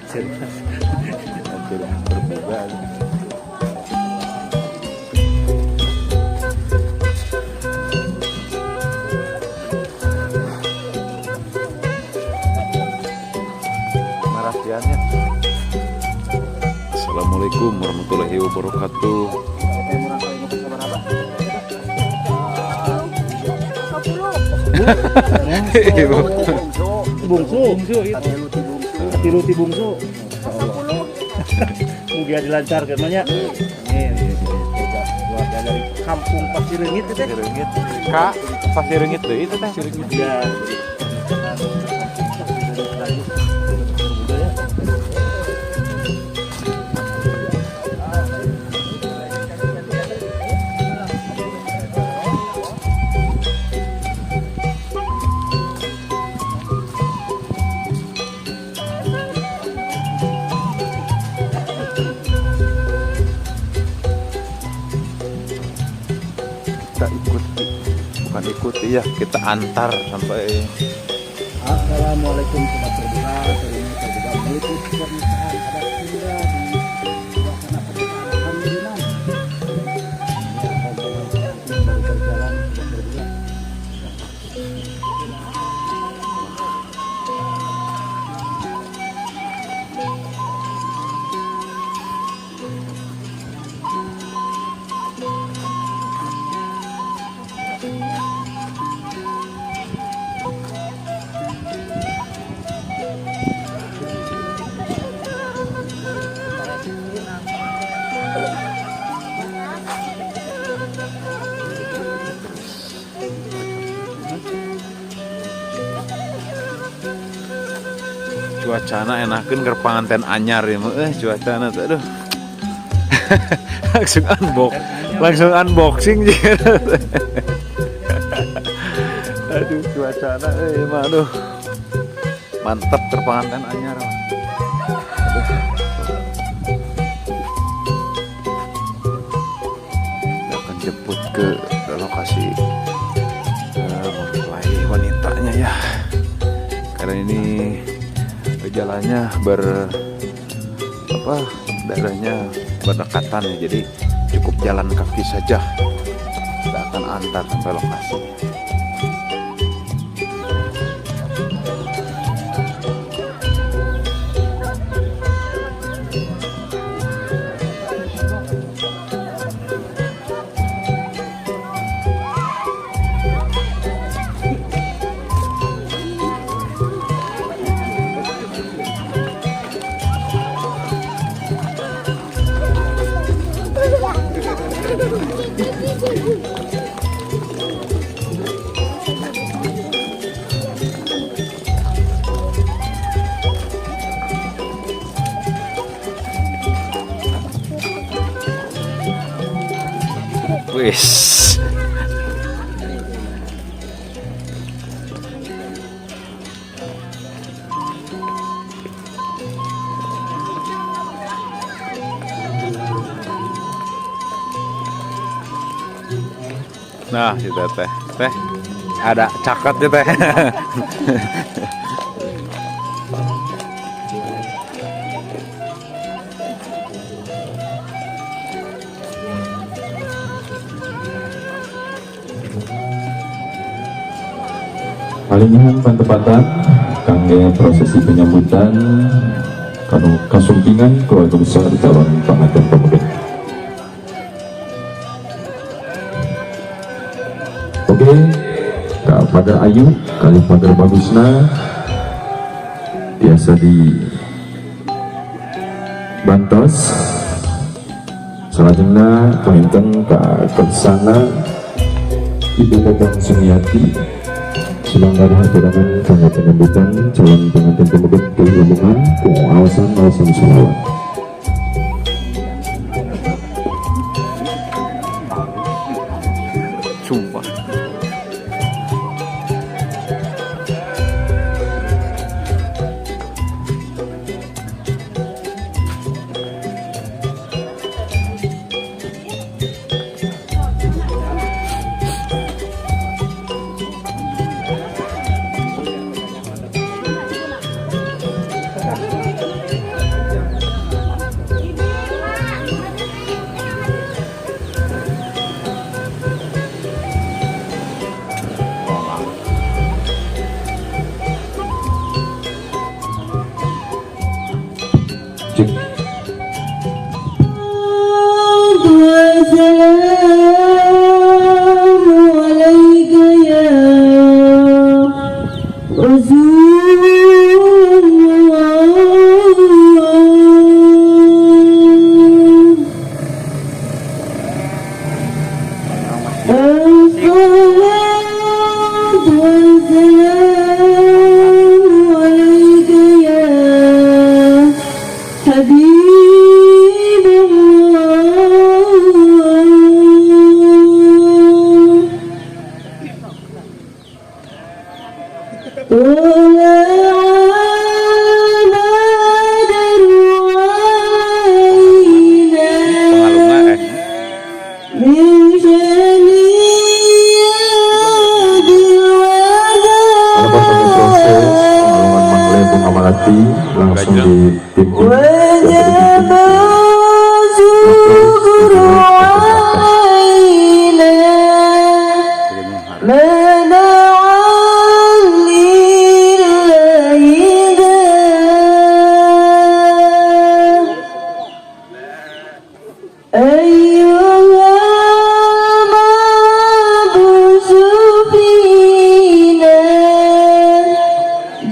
hampir berbeda. Marasiannya. Assalamualaikum warahmatullahi wabarakatuh. Bungsu Tiruti bungsu mugia dilancarkan banyak. Keluarga dari kampung Pasir Reungit itu teh. Kak, Pasir Reungit deh itu teh. Ya. Kita ikuti ya, kita antar sampai. Assalamualaikum sobat berbuka. Hari ini saya juga meliput pernikahan adat Sunda di suasana pernikahan Alhamdulillah. Baru berjalan sobat berbuka. Cuacana enakeun keur panganten anyar ya mah cuacana tuh aduh. langsung unboxing juga. Aduh cuacana mah aduh. Mantap keur panganten anyar mah. Aduh. Kita akan jemput ke lokasi mempelai wanitanya ya. Karena ini jalannya daerahnya berdekatan ya, jadi cukup jalan kaki saja. Kita akan antar sampai lokasi. Wis. Nah, itu teh ada cakatnya teh. Palingan pantepatan kangge prosesi penyambutan kanu kasungkingan keluarga besar calon pengantin pemuda. Oke, Kak Pagar Ayu kali Pagar Bagusna biasa di Bantos. Selanjutnya penginten Kak Kersana Ibu Babang Sumiati semangat hadirangan kangge penyambutan calon pengantin pemuda Kelunggungan ku awasan selawat. Sumpah. langsung di tim وجب شكر علينا ما دعا لله داع أيها المبعوث فينا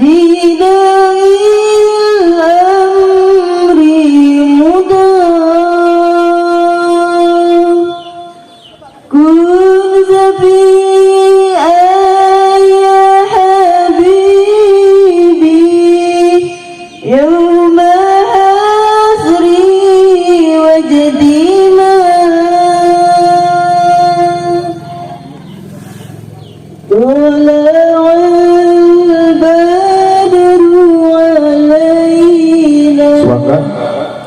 جئنا الأمر مدار كن سفيئا يا حبيبي يوم حسري وجدينا طلع البدر علينا Semangat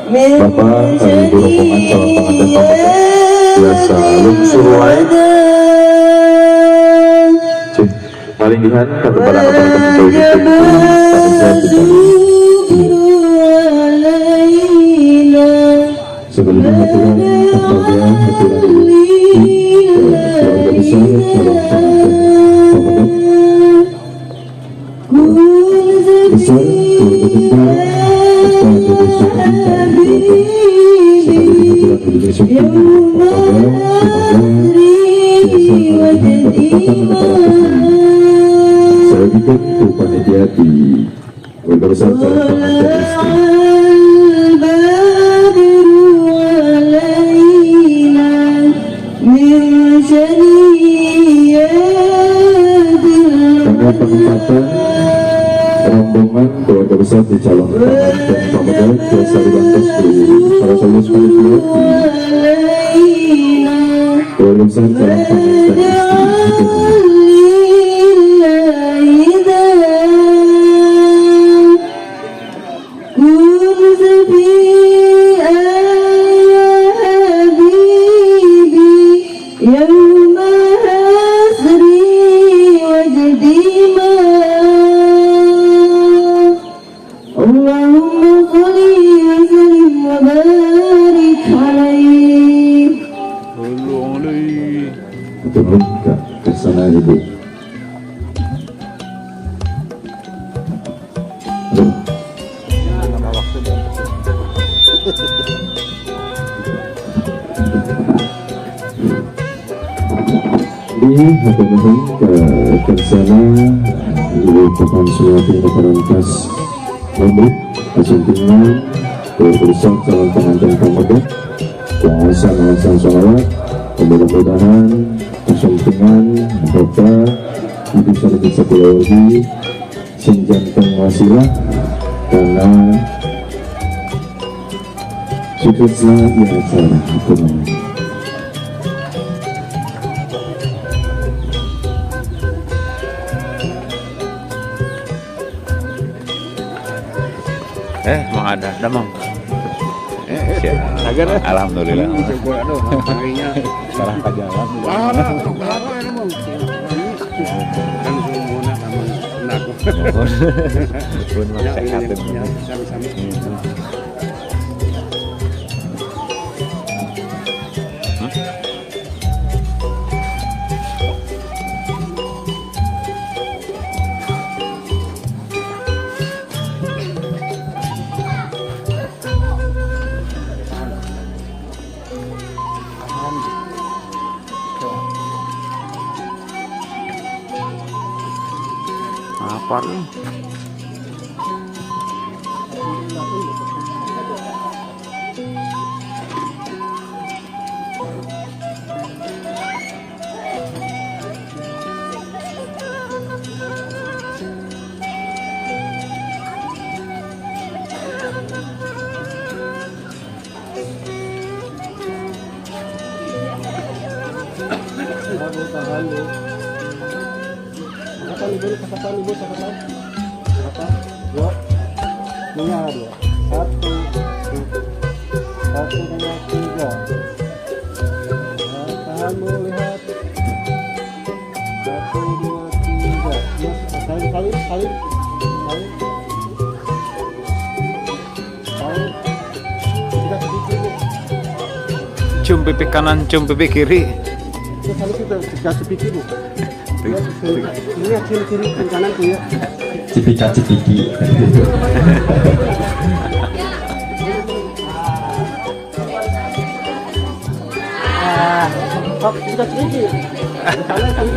من Bapak dari rombongan calon pengantin pemuda biasa lungsur wae cik palingihan kepada kepala kementerian itu pada saat sebelumnya hatiran kepada hatiran keluarga besar calon pengantin pemuda besar keluarga besar kepada desa pendidikan sekali di hatiran Indonesia kepada semoga biasa melihat ketetapan negara saya bikin panitia di keluarga besar calon pengantin istri karena penempatan rombongan keluarga besar di calon pengantin pemuda biasa dibantu para saudara sekalian di keluarga besar calon pengantin istri يوم حسري وجديما اللهم صل وسلم وبارك عليه turun ke sana ibu. Aduh. Di hadapan ke sana ibu papan suatu referentas rambut kesuntingan berusaha calon pengantin pemuda pengawasan sholawat mudah-mudahan kesuntingan doa bisa lebih lagi sinjantung wasilah karena sukseslah di acara hukuman. Mang ada Mang. Agar alhamdulillah. Salah ke jalan. Kan semuanya nama nak. Pun sehat. Apa lu? Kita sedikit Bu. Cium pipi kanan, cium pipi kiri. Terus kalau kita kasih pikir Bu. Ini ya kiri kanan tuh ya. Cipika cipiki. Hop, kita sedikit. Kanan kan.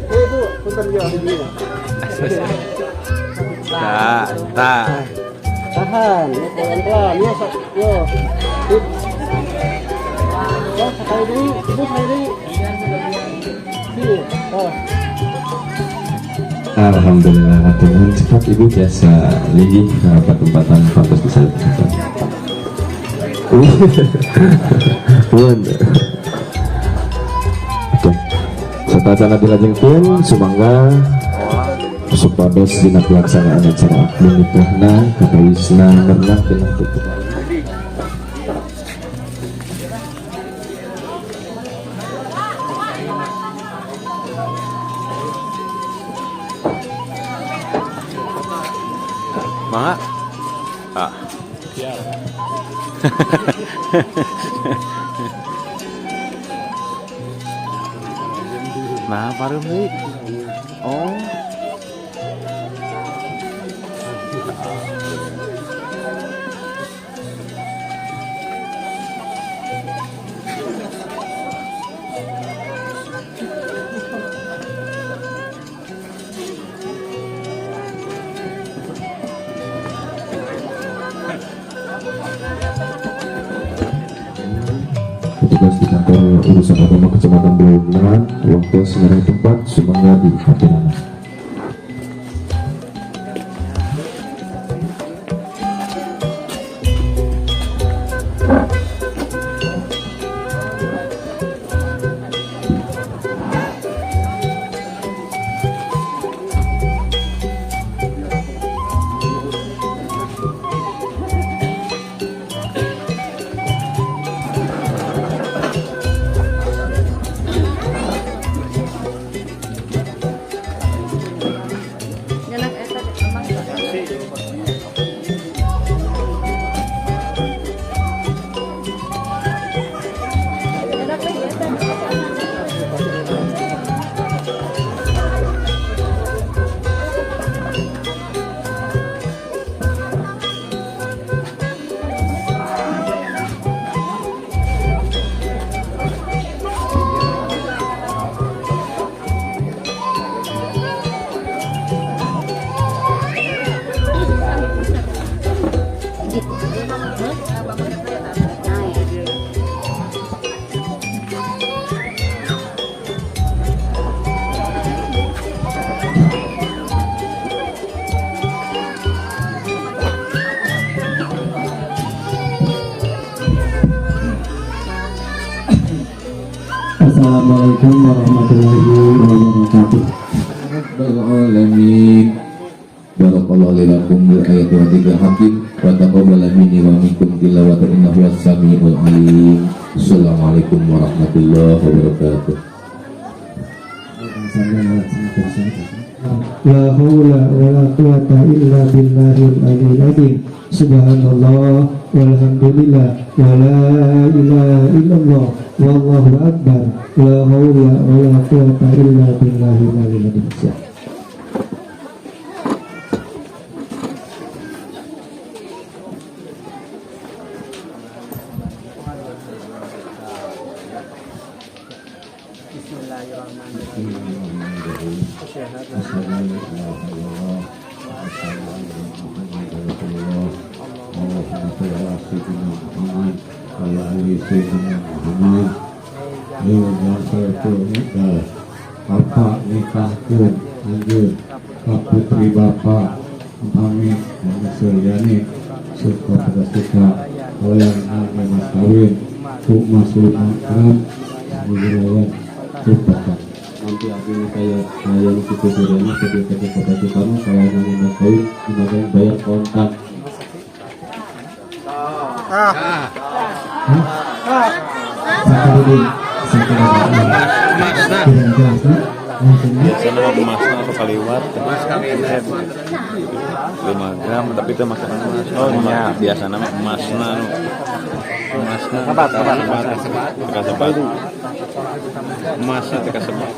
Bu, punten ya ini. Tak. Tahan, ya pelan-pelan, yo, yo. Sip. Ya, sekali dulu, ibu sekali dulu. Sini, oh. Alhamdulillah, dengan cepat ibu biasa linggih ke tempatan pantas bisa dilakukan. Oke, setelah dilajengkeun sumangga supados dina pelaksanaan acara akad nikahna kakawisna ngernak dina tutup. Mak. Ah. Nah, baru nih. Oh. Petugas di kantor urusan agama Kecamatan Bulungan, waktu sekarang tempat Sumangga di Katinana. Assalamualaikum warahmatullahi wabarakatuh. Alamin. Barakallahu lakum bil ayati wa dzikri hakim wa taqabbal minni wa minkum tilawatan innahu was-sami'ul alim. Assalamualaikum warahmatullahi wabarakatuh. La haula wa la quwata illa billahil aliyyil azim. Subhanallah walhamdulillah wa la ilaha illallah wallahu akbar. La haula wa la quwata illa billahil aliyyil azim. Bapak nikahkeun lanjut Pak putri Bapak pamit dan Suryani suka pada suka oleh harga mas kawin untuk masuk makrab wilayah Bapak nanti aku kayak yang kita Suryani ketika pada Soekarno kalau nanya mas kawin dimakan bayar kontak. Sana emasnya atau kaliwat. Mas kawin. 5 gram tapi itu makanan emas. Oh nya biasa nama emasna nu. Emasna Sebat. teka sebat. Emasna teka sebat.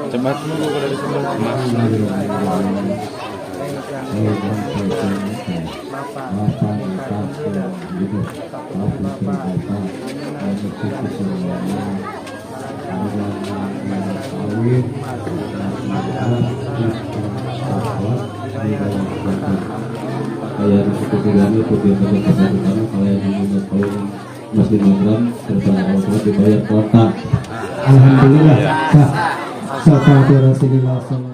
Sebat nu kada disebut emasna. Kayak di situ pilihannya putih pada kebutuhan kalau yang minum kawin mas 5 gram serta alkohol dibayar kota. Alhamdulillah. Sallallahu alaihi wasallam.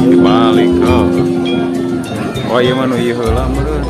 Dibalik oh iya mah nu ieu heula meureun